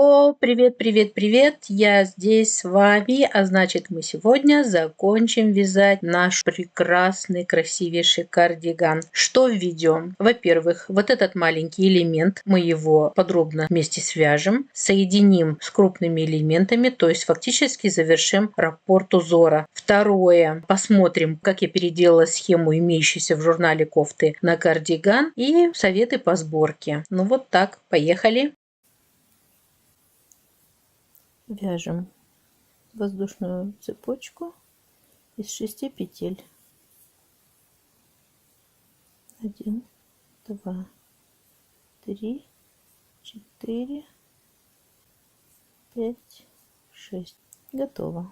О, привет, привет, привет! Я здесь с вами, а значит, мы сегодня закончим вязать наш прекрасный, красивейший кардиган. Что введем? Во-первых, вот этот маленький элемент, мы его подробно вместе свяжем, соединим с крупными элементами, то есть фактически завершим раппорт узора. Второе, посмотрим, как я переделала схему, имеющуюся в журнале кофты, на кардиган и советы по сборке. Ну вот так, поехали! Вяжем воздушную цепочку из 6 петель. 1, 2, 3, 4, 5, 6. Готово.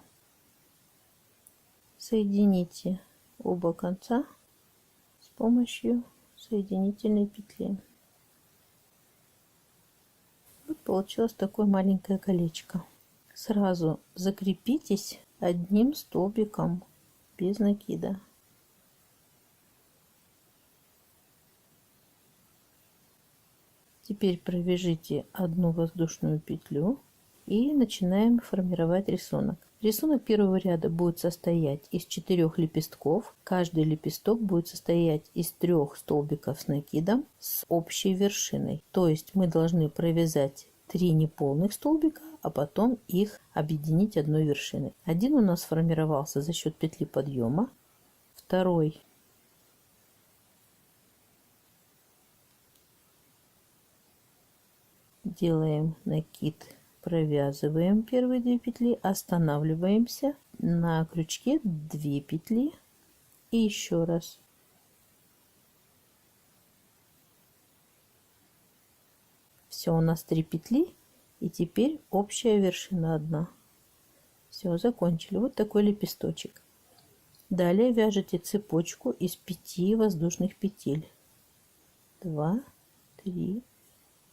Соедините оба конца с помощью соединительной петли. Вот получилось такое маленькое колечко. Сразу закрепитесь одним столбиком без накида. Теперь провяжите одну воздушную петлю и начинаем формировать рисунок. Рисунок первого ряда будет состоять из 4 лепестков. Каждый лепесток будет состоять из 3 столбиков с накидом с общей вершиной. То есть мы должны провязать 3 неполных столбика, а потом их объединить одной вершиной. Один у нас сформировался за счет петли подъема, второй делаем накид, провязываем первые 2 петли, останавливаемся на крючке 2 петли и еще раз. Все, у нас 3 петли, и теперь общая вершина 1. Все, закончили. Вот такой лепесточек. Далее вяжете цепочку из 5 воздушных петель. 2, 3,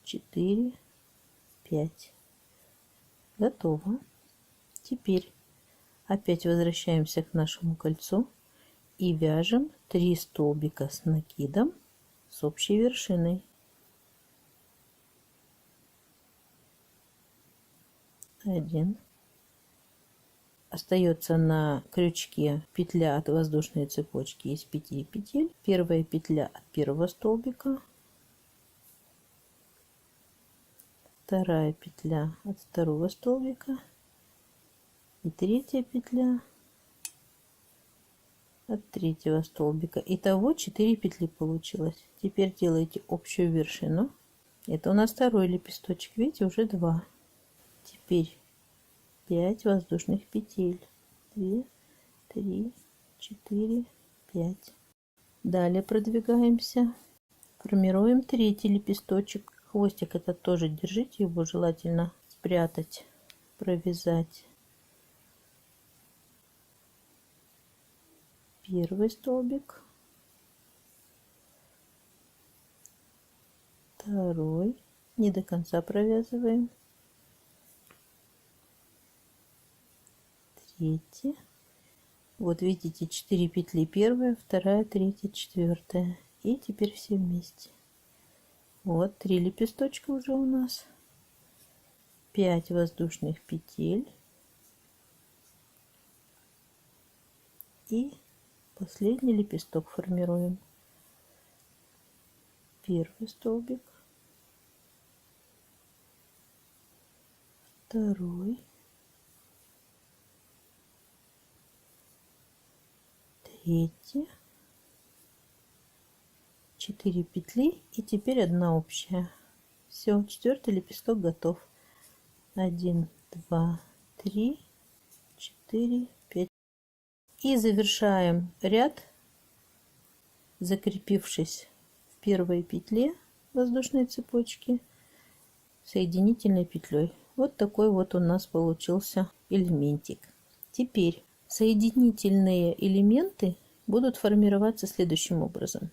4, 5. Готово. Теперь опять возвращаемся к нашему кольцу и вяжем 3 столбика с накидом с общей вершиной. 1. Остается на крючке петля от воздушной цепочки из 5 петель. Первая петля от первого столбика, вторая петля от второго столбика и третья петля от третьего столбика. Итого 4 петли получилось. Теперь делаете общую вершину. Это у нас второй лепесточек, видите, уже 2. Теперь 5 воздушных петель. 2, 3, 4, 5. Далее продвигаемся. Формируем третий лепесточек. Хвостик этот тоже держите, его желательно спрятать, провязать. Первый столбик, второй, не до конца провязываем, третий. Вот видите, 4 петли, первая, вторая, третья, четвертая, и теперь все вместе. Вот 3 лепесточка уже у нас, 5 воздушных петель и последний лепесток формируем. Первый столбик, второй, третий, 4 петли и теперь 1 общая. Все, 4-й лепесток готов. 1, 2, 3, 4, 5. И завершаем ряд, закрепившись в первой петле воздушной цепочки соединительной петлей. Вот такой вот у нас получился элементик. Теперь соединительные элементы будут формироваться следующим образом.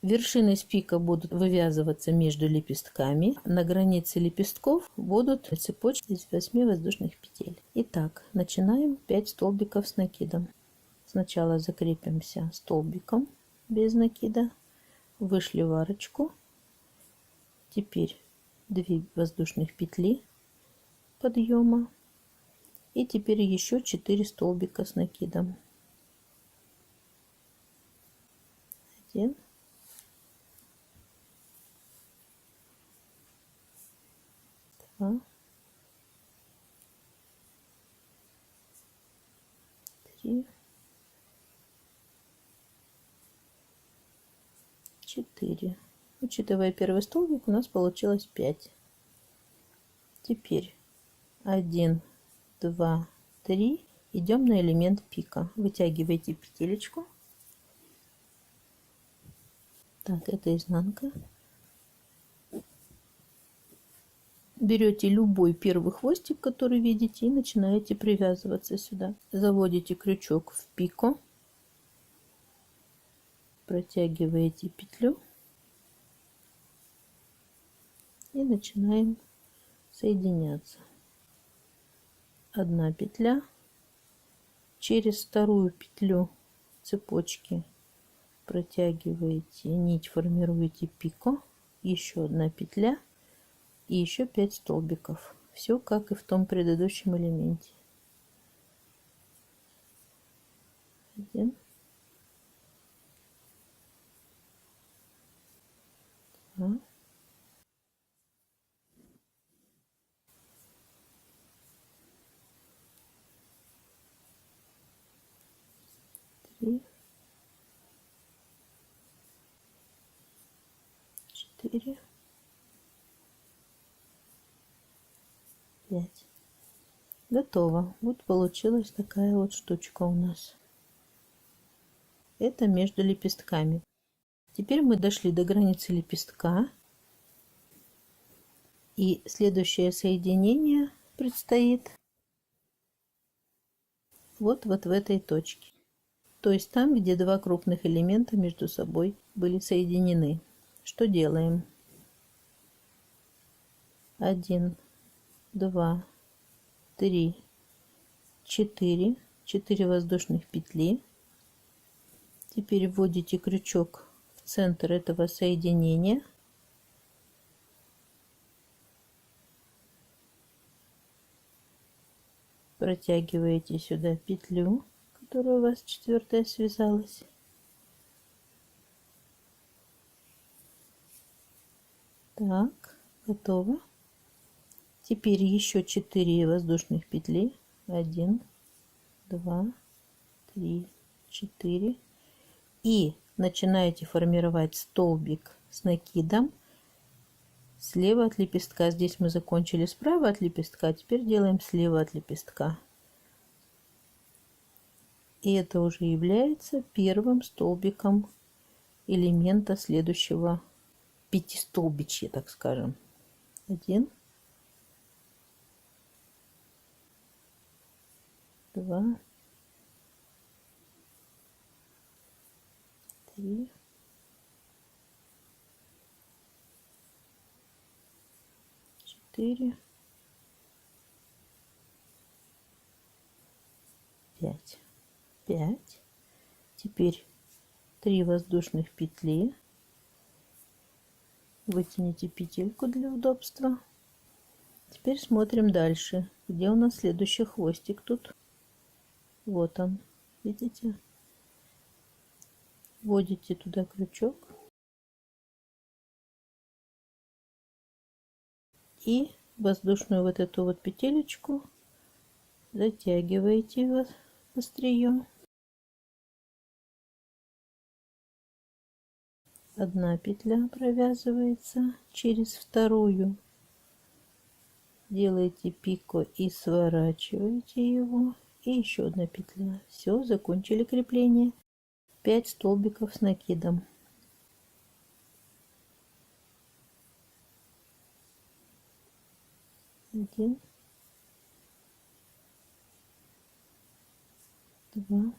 Вершины спика будут вывязываться между лепестками. На границе лепестков будут цепочки из 8 воздушных петель. Итак, начинаем 5 столбиков с накидом. Сначала закрепимся столбиком без накида. Вышли в арочку. Теперь 2 воздушных петли подъема. И теперь еще 4 столбика с накидом. 1, 2, 3, 4. Учитывая первый столбик, у нас получилось 5. Теперь 1, 2, 3. Идем на элемент пика. Вытягиваете петелечку. Так, это изнанка. Берете любой первый хвостик, который видите, и начинаете привязываться сюда. Заводите крючок в пику. Протягиваете петлю. И начинаем соединяться. Одна петля. Через вторую петлю цепочки протягиваете нить, формируете пико. Еще одна петля. И еще 5 столбиков. Все как и в том предыдущем элементе. 1, 2, 3, 4, 5. Готово. Вот получилась такая вот штучка у нас. Это между лепестками. Теперь мы дошли до границы лепестка. И следующее соединение предстоит вот в этой точке. То есть там, где два крупных элемента между собой были соединены. Что делаем? 1, 2, 3, 4. 4 воздушных петли. Теперь вводите крючок в центр этого соединения. Протягиваете сюда петлю, которая у вас четвертая связалась. Так, готово. Теперь еще 4 воздушных петли. 1, 2, 3, 4. И начинаете формировать столбик с накидом слева от лепестка. Здесь мы закончили справа от лепестка, теперь делаем слева от лепестка. И это уже является первым столбиком элемента следующего пятистолбичья, так скажем. 1, 2, 3, 4, 5. 5. Теперь 3 воздушных петли. Вытяните петельку для удобства. Теперь смотрим дальше. Где у нас следующий хвостик тут? Вот он. Видите? Вводите туда крючок. И воздушную вот эту вот петелечку затягиваете в острие. Одна петля провязывается через вторую. Делаете пико и сворачиваете его. И еще одна петля. Все, закончили крепление. 5 столбиков с накидом. Один, 2,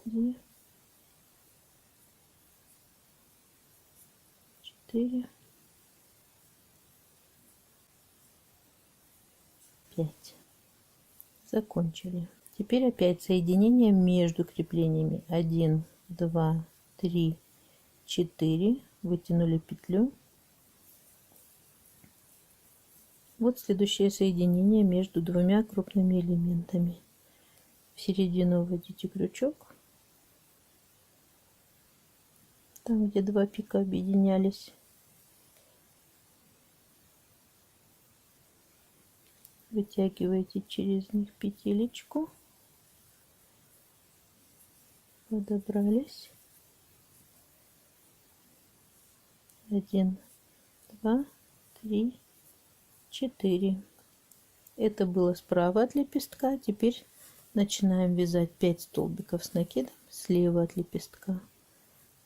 3, 4, 5. Закончили. Теперь опять соединение между креплениями. 1, 2, 3, 4. Вытянули петлю. Вот следующее соединение между двумя крупными элементами. В середину вводите крючок, там где два пика объединялись. Вытягиваете через них петелечку, подобрались. 1, 2, 3, 4. Это было справа от лепестка. Теперь начинаем вязать 5 столбиков с накидом слева от лепестка.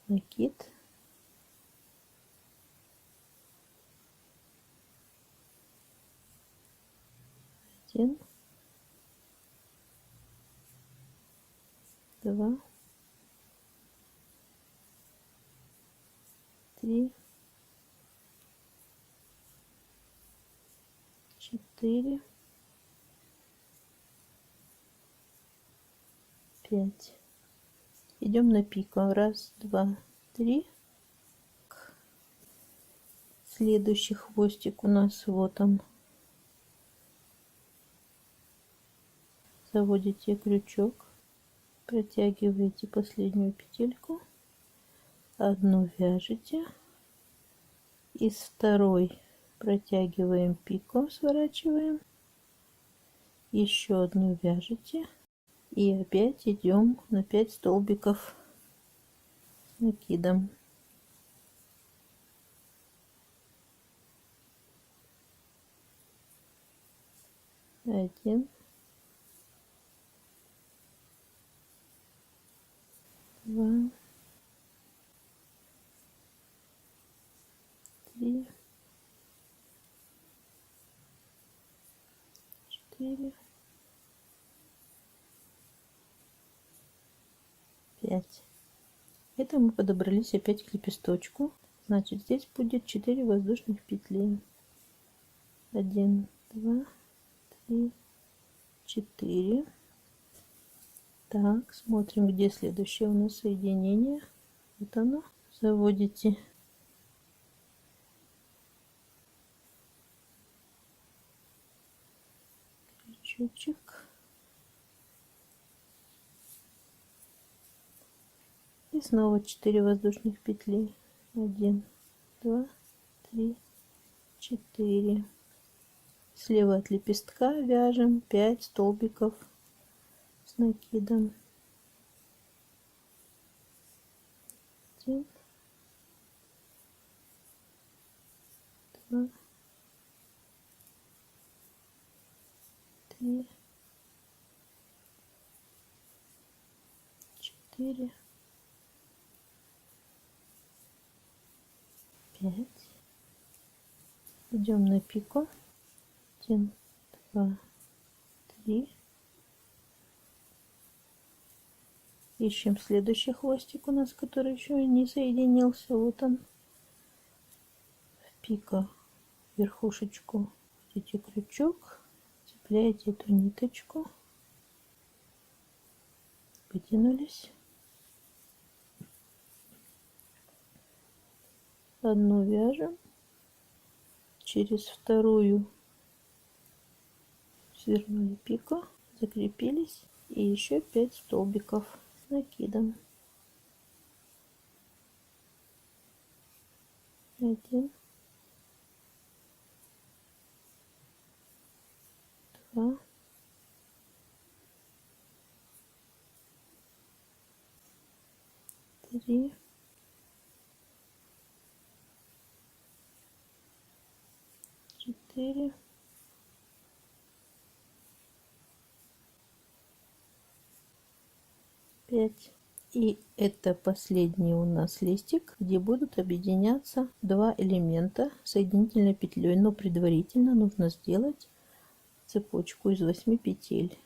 Накид. Один, два, три, 4, 5. Идем на пику. Раз, два, три. Следующий хвостик у нас вот он. Заводите крючок, протягиваете последнюю петельку, одну вяжете, из второй протягиваем пику, сворачиваем, еще одну вяжете и опять идем на 5 столбиков с накидом. Один, два, три, 4, 5. Это мы подобрались опять к лепесточку. Значит, здесь будет 4 воздушных петли. 1, 2, 3, 4. Так, смотрим, где следующее у нас соединение. Вот оно. Заводите крючочек. И снова 4 воздушных петли. 1, 2, 3, 4. Слева от лепестка вяжем 5 столбиков с накидом. 1, 2, 3, 4, 5. Идем на пику. 1, 2, 3. Ищем следующий хвостик у нас, который еще не соединился. Вот он. В пика верхушечку видите крючок, цепляете эту ниточку, вытянулись, одну вяжем, через вторую свернули пику, закрепились, и еще 5 столбиков с накидом. 1, 2, 3, 4, 5. И это последний у нас листик, где будут объединяться два элемента соединительной петлей, но предварительно нужно сделать цепочку из 8 петель.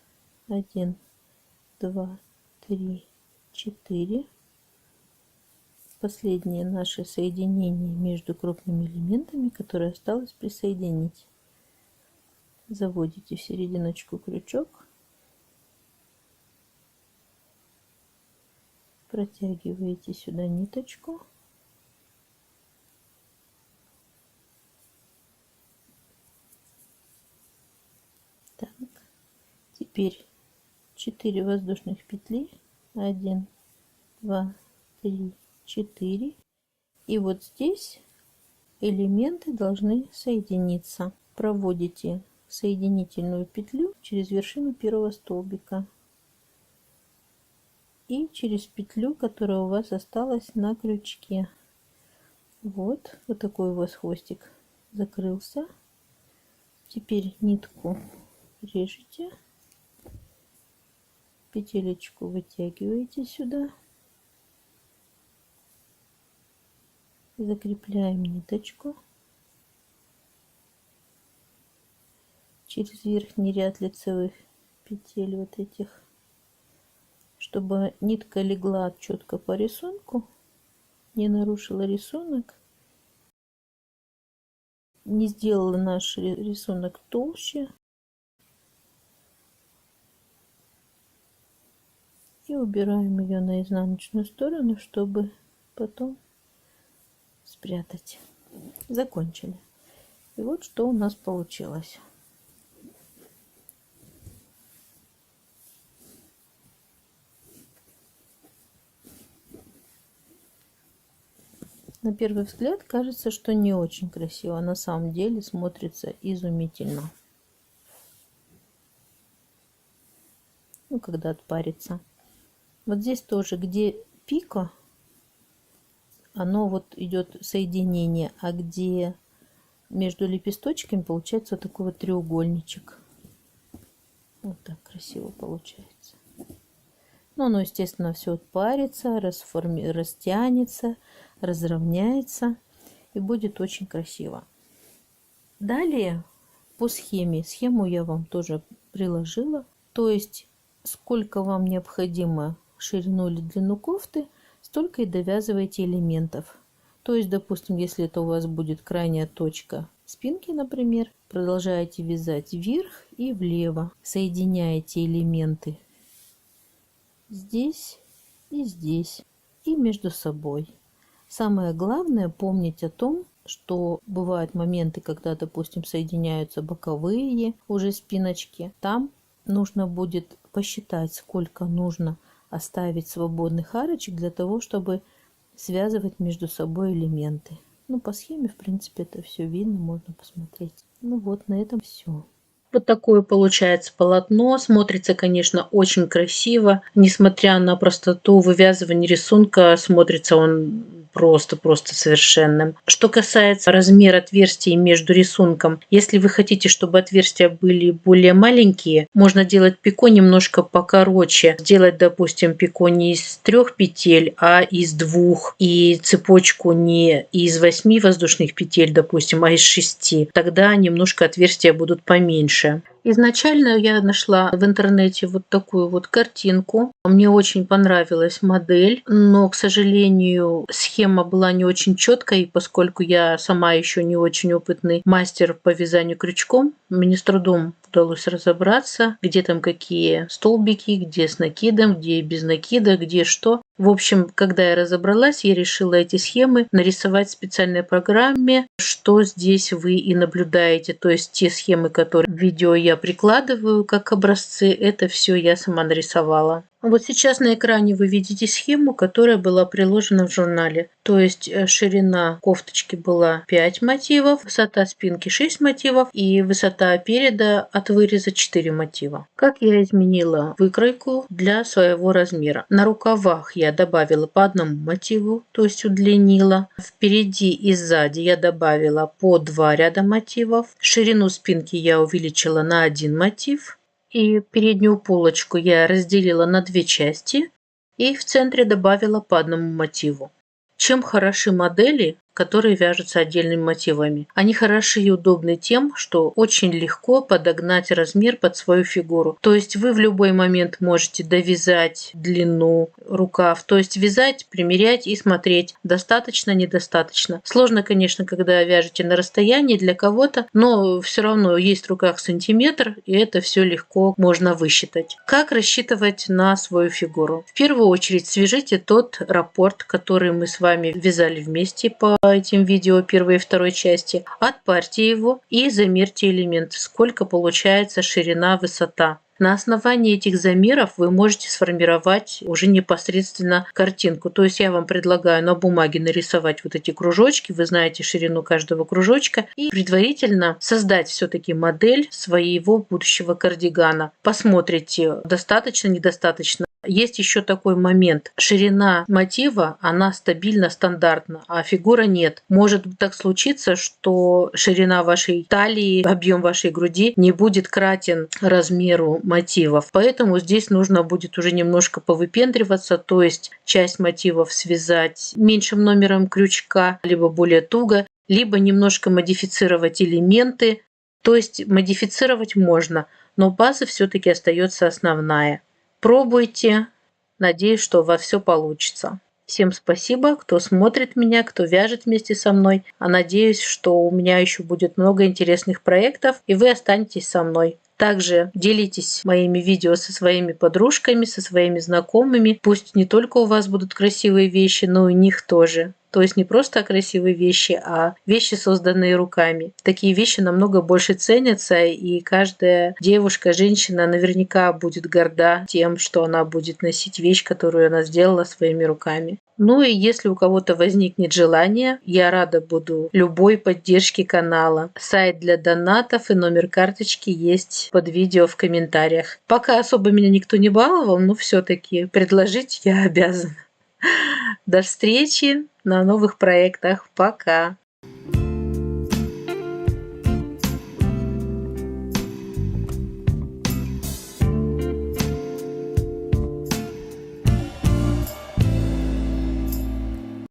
1, 2, 3, 4. Последнее наше соединение между крупными элементами, которое осталось присоединить. Заводите в серединочку крючок, протягиваете сюда ниточку, теперь 4 воздушных петли. 1, 2, 3, 4. И вот здесь элементы должны соединиться. Проводите соединительную петлю через вершину первого столбика и через петлю, которая у вас осталась на крючке. Вот такой у вас хвостик закрылся. Теперь нитку режете, петелечку вытягиваете сюда, закрепляем ниточку через верхний ряд лицевых петель вот этих, чтобы нитка легла четко по рисунку, не нарушила рисунок, не сделала наш рисунок толще. И убираем ее на изнаночную сторону, чтобы потом спрятать. Закончили. И вот что у нас получилось. На первый взгляд кажется, что не очень красиво. На самом деле смотрится изумительно. Ну, когда отпарится. Вот здесь тоже, где пика, оно вот идет соединение, а где между лепесточками получается вот такой вот треугольничек. Вот так красиво получается. Ну, оно, естественно, все отпарится, растянется, разровняется и будет очень красиво. Далее по схеме. Схему я вам тоже приложила. То есть, сколько вам необходимо ширину или длину кофты, столько и довязывайте элементов. То есть, допустим, если это у вас будет крайняя точка спинки, например, продолжаете вязать вверх и влево. Соединяете элементы здесь и здесь и между собой. Самое главное помнить о том, что бывают моменты, когда, допустим, соединяются боковые уже спиночки. Там нужно будет посчитать, сколько нужно оставить свободных арочек для того, чтобы связывать между собой элементы. Ну, по схеме, в принципе, это все видно, можно посмотреть. Ну вот, на этом все. Вот такое получается полотно. Смотрится, конечно, очень красиво. Несмотря на простоту вывязывания рисунка, смотрится он просто совершенным. Что касается размера отверстий между рисунком, если вы хотите, чтобы отверстия были более маленькие, можно делать пико немножко покороче. Сделать, допустим, пико не из 3 петель, а из 2. И цепочку не из 8 воздушных петель, допустим, а из 6. Тогда немножко отверстия будут поменьше. Изначально я нашла в интернете вот такую вот картинку. Мне очень понравилась модель, но, к сожалению, схема была не очень четкой, поскольку я сама еще не очень опытный мастер по вязанию крючком. Мне с трудом удалось разобраться, где там какие столбики, где с накидом, где без накида, где что. В общем, когда я разобралась, я решила эти схемы нарисовать в специальной программе, что здесь вы и наблюдаете. То есть те схемы, которые в видео я прикладываю как образцы, это все я сама нарисовала. Вот сейчас на экране вы видите схему, которая была приложена в журнале. То есть ширина кофточки была 5 мотивов, высота спинки 6 мотивов и высота переда от выреза 4 мотива. Как я изменила выкройку для своего размера. На рукавах я добавила по одному мотиву, то есть удлинила. Впереди и сзади я добавила по 2 ряда мотивов. Ширину спинки я увеличила на 1 мотив. И переднюю полочку я разделила на 2 части и в центре добавила по одному мотиву. Чем хороши модели, которые вяжутся отдельными мотивами? Они хороши и удобны тем, что очень легко подогнать размер под свою фигуру. То есть вы в любой момент можете довязать длину, рукав. То есть вязать, примерять и смотреть, достаточно, недостаточно. Сложно, конечно, когда вяжете на расстоянии для кого-то, но все равно есть в руках сантиметр, и это все легко можно высчитать. Как рассчитывать на свою фигуру? В первую очередь свяжите тот раппорт, который мы с вами вязали вместе по этим видео первой и второй части, отпарьте его и замерьте элементы, сколько получается ширина, высота. На основании этих замеров вы можете сформировать уже непосредственно картинку. То есть я вам предлагаю на бумаге нарисовать вот эти кружочки, вы знаете ширину каждого кружочка, и предварительно создать все-таки модель своего будущего кардигана. Посмотрите, достаточно, недостаточно. Есть еще такой момент. Ширина мотива, она стабильно, стандартна, а фигура нет. Может так случиться, что ширина вашей талии, объем вашей груди не будет кратен размеру мотивов. Поэтому здесь нужно будет уже немножко повыпендриваться, то есть часть мотивов связать меньшим номером крючка, либо более туго, либо немножко модифицировать элементы. То есть модифицировать можно, но база все-таки остается основная. Пробуйте. Надеюсь, что у вас все получится. Всем спасибо, кто смотрит меня, кто вяжет вместе со мной. А надеюсь, что у меня еще будет много интересных проектов, и вы останетесь со мной. Также делитесь моими видео со своими подружками, со своими знакомыми. Пусть не только у вас будут красивые вещи, но и у них тоже. То есть не просто красивые вещи, а вещи, созданные руками. Такие вещи намного больше ценятся, и каждая девушка, женщина наверняка будет горда тем, что она будет носить вещь, которую она сделала своими руками. Ну и если у кого-то возникнет желание, я рада буду любой поддержке канала. Сайт для донатов и номер карточки есть под видео в комментариях. Пока особо меня никто не баловал, но все-таки предложить я обязана. До встречи на новых проектах. Пока!